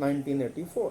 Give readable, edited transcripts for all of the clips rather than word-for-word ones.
1984।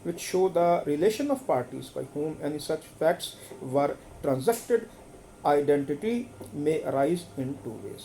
which show the relation of parties by whom any such facts were transacted. Identity may arise in 2 ways.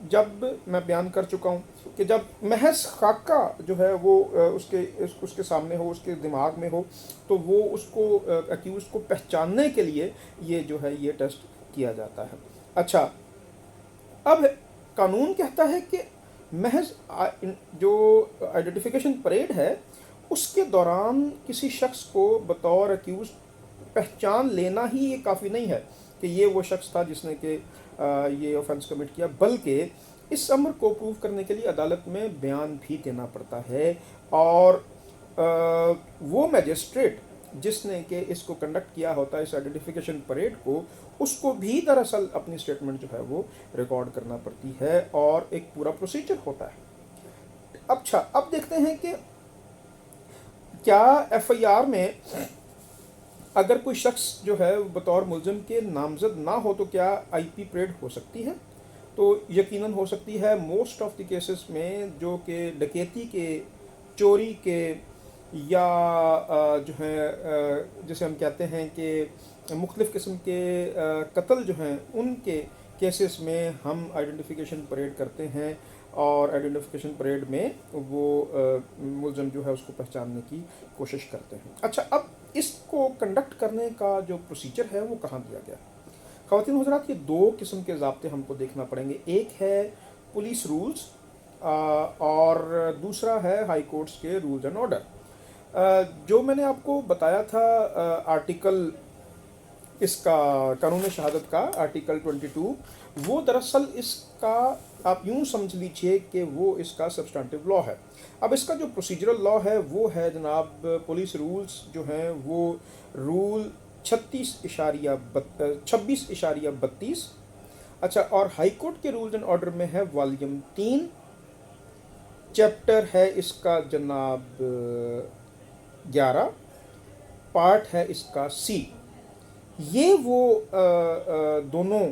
جب میں بیان کر چکا ہوں کہ جب محض خاکہ جو ہے وہ اس کے سامنے ہو، اس کے دماغ میں ہو، تو وہ اس کو ایکیوز کو پہچاننے کے لیے یہ جو ہے یہ ٹیسٹ کیا جاتا ہے۔ اچھا، اب قانون کہتا ہے کہ محض جو آئیڈینٹیفیکیشن پریڈ ہے اس کے دوران کسی شخص کو بطور ایکیوز پہچان لینا ہی یہ کافی نہیں ہے کہ یہ وہ شخص تھا جس نے کہ یہ آفینس کمٹ کیا، بلکہ اس امر کو پروو کرنے کے لیے عدالت میں بیان بھی دینا پڑتا ہے، اور وہ میجسٹریٹ جس نے کہ اس کو کنڈکٹ کیا ہوتا ہے اس آئیڈینٹیفیکیشن پریڈ کو، اس کو بھی دراصل اپنی اسٹیٹمنٹ جو ہے وہ ریکارڈ کرنا پڑتی ہے، اور ایک پورا پروسیجر ہوتا ہے۔ اچھا، اب دیکھتے ہیں کہ کیا ایف آئی آر میں اگر کوئی شخص جو ہے بطور ملزم کے نامزد نہ ہو تو کیا آئی پی پریڈ ہو سکتی ہے؟ تو یقیناً ہو سکتی ہے۔ موسٹ آف دی کیسز میں جو کہ ڈکیتی کے، چوری کے، یا جو ہے جسے ہم کہتے ہیں کہ مختلف قسم کے قتل جو ہیں، ان کے کیسز میں ہم آئیڈینٹیفیکیشن پریڈ کرتے ہیں، اور آئیڈینٹیفیکیشن پریڈ میں وہ ملزم جو ہے اس کو پہچاننے کی کوشش کرتے ہیں۔ اچھا، اب اس کو کنڈکٹ کرنے کا جو پروسیجر ہے وہ کہاں دیا گیا؟ خواتین و حضرات، یہ دو قسم کے ضابطے ہم کو دیکھنا پڑیں گے۔ ایک ہے پولیس رولز، اور دوسرا ہے ہائی کورٹس کے رولز اینڈ آرڈر۔ جو میں نے آپ کو بتایا تھا آرٹیکل اس کا قانون شہادت کا آرٹیکل 22، وہ دراصل اس کا آپ یوں سمجھ لیجئے کہ وہ اس کا سبسٹانٹیو لا ہے۔ اب اس کا جو پروسیجرل لا ہے وہ ہے جناب پولیس رولز جو ہیں وہ رول 26.32۔ اچھا، اور ہائی کورٹ کے رولز اینڈ آرڈر میں ہے والیوم 3، چیپٹر ہے اس کا جناب 11، پارٹ ہے اس کا سی۔ یہ وہ دونوں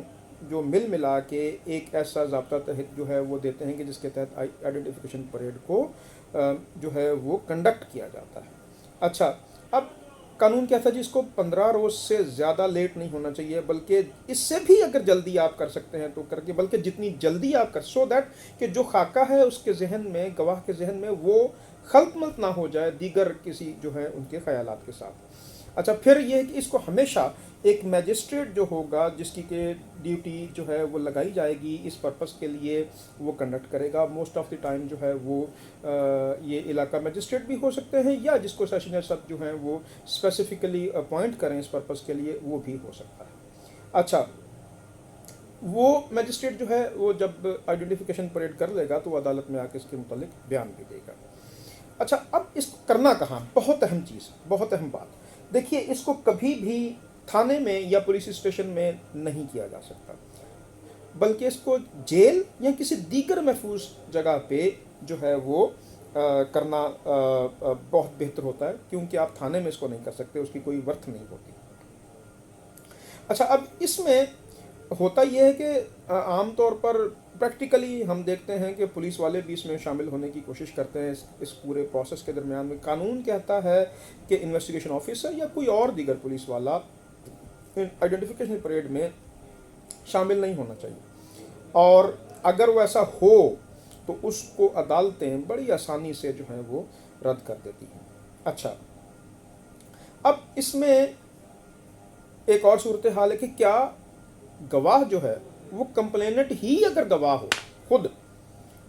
جو مل ملا کے ایک ایسا ضابطہ تحت جو ہے وہ دیتے ہیں کہ جس کے تحت آئیڈینٹیفیکیشن پریڈ کو جو ہے وہ کنڈکٹ کیا جاتا ہے۔ اچھا، اب قانون کیا تھا جی؟ اس کو 15 روز سے زیادہ لیٹ نہیں ہونا چاہیے، بلکہ اس سے بھی اگر جلدی آپ کر سکتے ہیں تو کر کے، بلکہ جتنی جلدی آپ کر، سو دیٹ کہ جو خاکہ ہے اس کے ذہن میں، گواہ کے ذہن میں، وہ خلط ملط نہ ہو جائے دیگر کسی جو ہے ان کے خیالات کے ساتھ۔ اچھا، پھر یہ ہے کہ اس کو ہمیشہ ایک میجسٹریٹ جو ہوگا جس کی کہ ڈیوٹی جو ہے وہ لگائی جائے گی اس پرپس کے لیے، وہ کنڈکٹ کرے گا۔ موسٹ آف دی ٹائم جو ہے وہ یہ علاقہ میجسٹریٹ بھی ہو سکتے ہیں، یا جس کو سیشن جج صاحب جو ہیں وہ اسپیسیفکلی اپوائنٹ کریں اس پرپس کے لیے، وہ بھی ہو سکتا ہے۔ اچھا، وہ میجسٹریٹ جو ہے وہ جب آئیڈینٹیفیکیشن پریڈ کر لے گا تو وہ عدالت میں آ کے اس کے متعلق بیان بھی دے گا۔ اچھا، اب اس کو کرنا کہاں؟ بہت اہم چیز، بہت اہم بات۔ دیکھیے، اس کو کبھی بھی تھانے میں یا پولیس اسٹیشن میں نہیں کیا جا سکتا، بلکہ اس کو جیل یا کسی دیگر محفوظ جگہ پہ جو ہے وہ کرنا بہت بہتر ہوتا ہے، کیونکہ آپ تھانے میں اس کو نہیں کر سکتے، اس کی کوئی ورتھ نہیں ہوتی۔ اچھا، اب اس میں ہوتا یہ ہے کہ عام طور پر پریکٹیکلی ہم دیکھتے ہیں کہ پولیس والے بھی اس میں شامل ہونے کی کوشش کرتے ہیں اس پورے پروسیس کے درمیان میں۔ قانون کہتا ہے کہ انویسٹیگیشن آفیسر یا کوئی اور دیگر پولیس والا آئیڈینٹیفیکیشن پریڈ میں شامل نہیں ہونا چاہیے، اور اگر وہ ایسا ہو تو اس کو عدالتیں بڑی آسانی سے جو ہیں وہ رد کر دیتی ہیں۔ اچھا، اب اس میں ایک اور صورتحال ہے کہ کیا گواہ جو ہے وہ کمپلیننٹ ہی اگر گواہ ہو خود،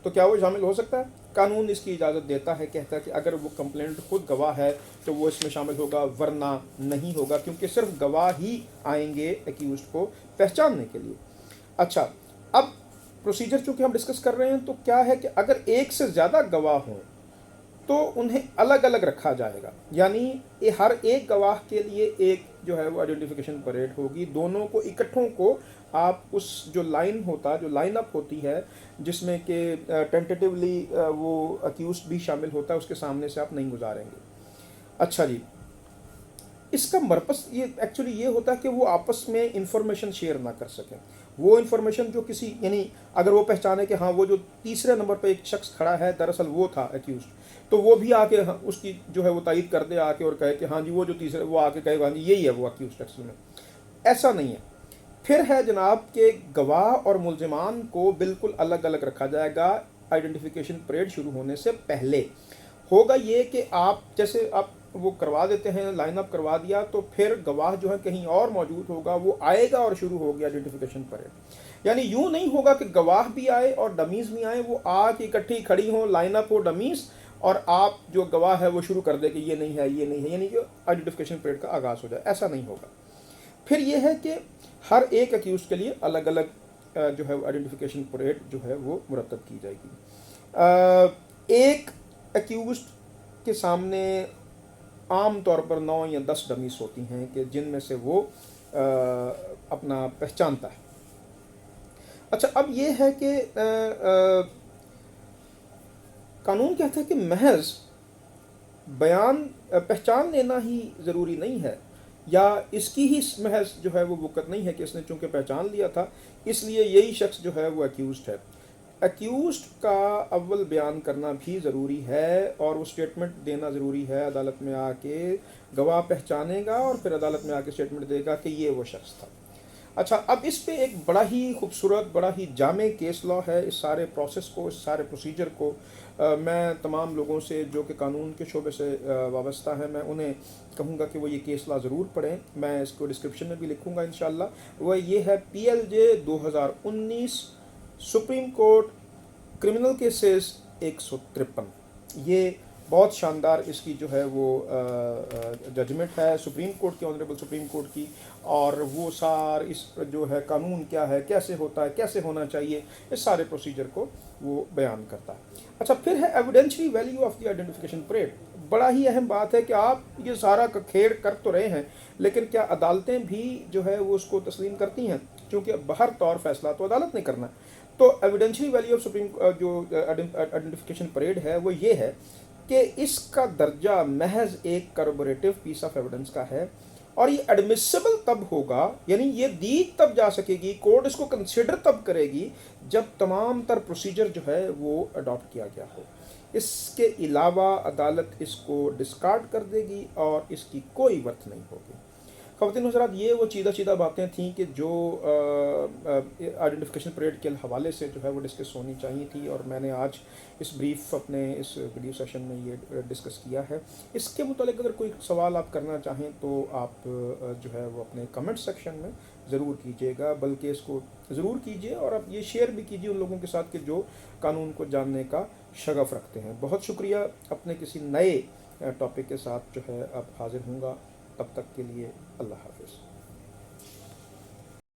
تو کیا وہ شامل ہو سکتا ہے؟ قانون اس کی اجازت دیتا ہے، کہتا ہے کہ اگر وہ کمپلیننٹ خود گواہ ہے تو وہ اس میں شامل ہوگا، ورنہ نہیں ہوگا، کیونکہ صرف گواہ ہی آئیں گے ایکیوزڈ کو پہچاننے کے لیے۔ اچھا، اب پروسیجر چونکہ ہم ڈسکس کر رہے ہیں تو کیا ہے کہ اگر ایک سے زیادہ گواہ ہوں تو انہیں الگ الگ رکھا جائے گا، یعنی ہر ایک گواہ کے لیے ایک جو ہے وہ آئیڈینٹیفیکیشن پریڈ ہوگی۔ دونوں کو اکٹھوں کو آپ اس جو لائن اپ ہوتی ہے جس میں کہ ٹینٹیٹیولی وہ اکیوزڈ بھی شامل ہوتا ہے، اس کے سامنے سے آپ نہیں گزاریں گے۔ اچھا جی، اس کا مرپس یہ ایکچولی یہ ہوتا ہے کہ وہ آپس میں انفارمیشن شیئر نہ کر سکیں۔ وہ انفارمیشن جو کسی، یعنی اگر وہ پہچانے کہ ہاں وہ جو تیسرے نمبر پہ ایک شخص کھڑا ہے دراصل وہ تھا ایکیوزڈ، تو وہ بھی آ کے اس کی جو ہے وہ تائید کر دے آ کے اور کہے کہ ہاں جی وہ جو تیسرے، وہ آ کے کہے گا ہاں جی یہی ہے وہ ایکیوزڈ، ایکچولی میں ایسا نہیں ہے۔ پھر ہے جناب کہ گواہ اور ملزمان کو بالکل الگ الگ رکھا جائے گا آئیڈینٹیفیکیشن پریڈ شروع ہونے سے پہلے. ہوگا یہ کہ آپ جیسے آپ وہ کروا دیتے ہیں، لائن اپ کروا دیا، تو پھر گواہ جو ہے کہیں اور موجود ہوگا، وہ آئے گا اور شروع ہو گیا آئیڈینٹیفیکیشن پریڈ. یعنی یوں نہیں ہوگا کہ گواہ بھی آئے اور ڈمیز بھی آئیں، وہ آ کے اکٹھی کھڑی ہوں، لائن اپ ہو ڈمیز، اور آپ جو گواہ ہے وہ شروع کر دے کہ یہ نہیں ہے یہ نہیں ہے، یعنی کہ آئیڈینٹیفیکیشن پریڈ کا آغاز ہو جائے. ایسا نہیں ہوگا. پھر یہ ہے کہ ہر ایک اکیوزڈ کے لیے الگ الگ جو ہے آئیڈینٹیفیکیشن پریڈ جو ہے وہ مرتب کی جائے گی. ایک اکیوزڈ کے سامنے عام طور پر 9 یا 10 ڈمیز ہوتی ہیں کہ جن میں سے وہ اپنا پہچانتا ہے. اچھا، اب یہ ہے کہ قانون کہتا ہے کہ محض بیان پہچان لینا ہی ضروری نہیں ہے، یا اس کی ہی محض جو ہے وہ وقت نہیں ہے کہ اس نے چونکہ پہچان لیا تھا اس لیے یہی شخص جو ہے وہ ایکیوزڈ ہے. ایکیوزڈ کا اول بیان کرنا بھی ضروری ہے اور وہ اسٹیٹمنٹ دینا ضروری ہے. عدالت میں آ کے گواہ پہچانے گا اور پھر عدالت میں آ کے اسٹیٹمنٹ دے گا کہ یہ وہ شخص تھا. اچھا، اب اس پہ ایک بڑا ہی خوبصورت، بڑا ہی جامع کیس لا ہے. اس سارے پروسیس کو، اس سارے پروسیجر کو میں تمام لوگوں سے جو کہ قانون کے شعبے سے وابستہ ہیں، میں انہیں کہوں گا کہ وہ یہ کیس لا ضرور پڑھیں. میں اس کو ڈسکرپشن میں بھی لکھوں گا انشاءاللہ. وہ یہ ہے PLJ 2019 supreme court criminal cases 153. یہ بہت شاندار اس کی جو ہے وہ ججمنٹ ہے سپریم کورٹ کی، آنریبل سپریم کورٹ کی، اور وہ اس جو ہے قانون کیا ہے، کیسے ہوتا ہے، کیسے ہونا چاہیے، اس سارے پروسیجر کو وہ بیان کرتا ہے. اچھا، پھر ہے evidentiary value of the identification parade. بڑا ہی اہم بات ہے کہ آپ یہ سارا کھیڑ کر تو رہے ہیں، لیکن کیا عدالتیں بھی جو ہے وہ اس کو تسلیم کرتی ہیں؟ چونکہ بہر طور فیصلہ تو عدالت نے کرنا ہے. تو ایویڈینشری ویلیو آف سپریم جو آئیڈینٹیفیکیشن پریڈ ہے وہ یہ ہے کہ اس کا درجہ محض ایک کربوریٹو پیس آف ایویڈنس کا ہے، اور یہ ایڈمیسیبل تب ہوگا، یعنی یہ دی تب جا سکے گی، کورٹ اس کو کنسیڈر تب کرے گی جب تمام تر پروسیجر جو ہے وہ اڈاپٹ کیا گیا ہو. اس کے علاوہ عدالت اس کو ڈسکارڈ کر دے گی اور اس کی کوئی ورتھ نہیں ہوگی. خواتین حضرات، یہ وہ چیدہ باتیں تھیں کہ جو آئیڈینٹیفیکیشن پریڈ کے حوالے سے جو ہے وہ ڈسکس ہونی چاہیے تھی، اور میں نے آج اس بریف اپنے اس ویڈیو سیشن میں یہ ڈسکس کیا ہے. اس کے متعلق اگر کوئی سوال آپ کرنا چاہیں تو آپ جو ہے وہ اپنے کمنٹ سیکشن میں ضرور کیجیے گا، بلکہ اس کو ضرور کیجیے اور آپ یہ شیئر بھی کیجیے ان لوگوں کے ساتھ کہ جو قانون کو جاننے کا شغف رکھتے ہیں. بہت شکریہ. اپنے کسی نئے ٹاپک کے ساتھ جو ہے اب حاضر ہوں گا. تب تک کے لیے اللہ حافظ.